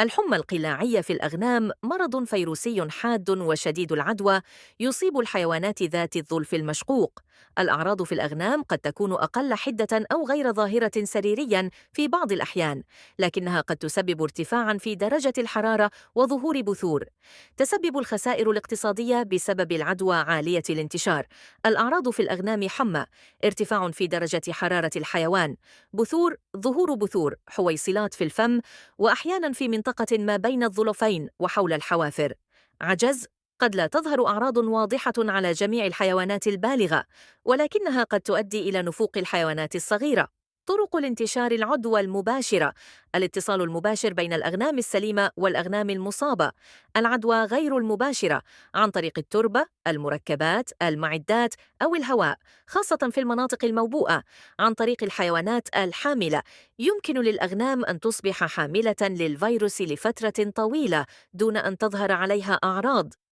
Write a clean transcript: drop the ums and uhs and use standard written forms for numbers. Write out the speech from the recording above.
الحمى القلاعية في الأغنام مرض فيروسي حاد وشديد العدوى يصيب الحيوانات ذات الظلف المشقوق. الأعراض في الأغنام قد تكون أقل حدة أو غير ظاهرة سريرياً في بعض الأحيان، لكنها قد تسبب ارتفاعاً في درجة الحرارة وظهور بثور. تسبب الخسائر الاقتصادية بسبب العدوى عالية الانتشار. الأعراض في الأغنام حمى، ارتفاع في درجة حرارة الحيوان، بثور، ظهور بثور، حويصلات في الفم، وأحيانا في منطقة ما بين الظلفين وحول الحوافر. عجز، قد لا تظهر أعراض واضحة على جميع الحيوانات البالغة، ولكنها قد تؤدي إلى نفوق الحيوانات الصغيرة. طرق الانتشار العدوى المباشرة: الاتصال المباشر بين الأغنام السليمة والأغنام المصابة. العدوى غير المباشرة عن طريق التربة، المركبات، المعدات أو الهواء، خاصة في المناطق الموبوءة. عن طريق الحيوانات الحاملة، يمكن للأغنام أن تصبح حاملة للفيروس لفترة طويلة دون أن تظهر عليها أعراض.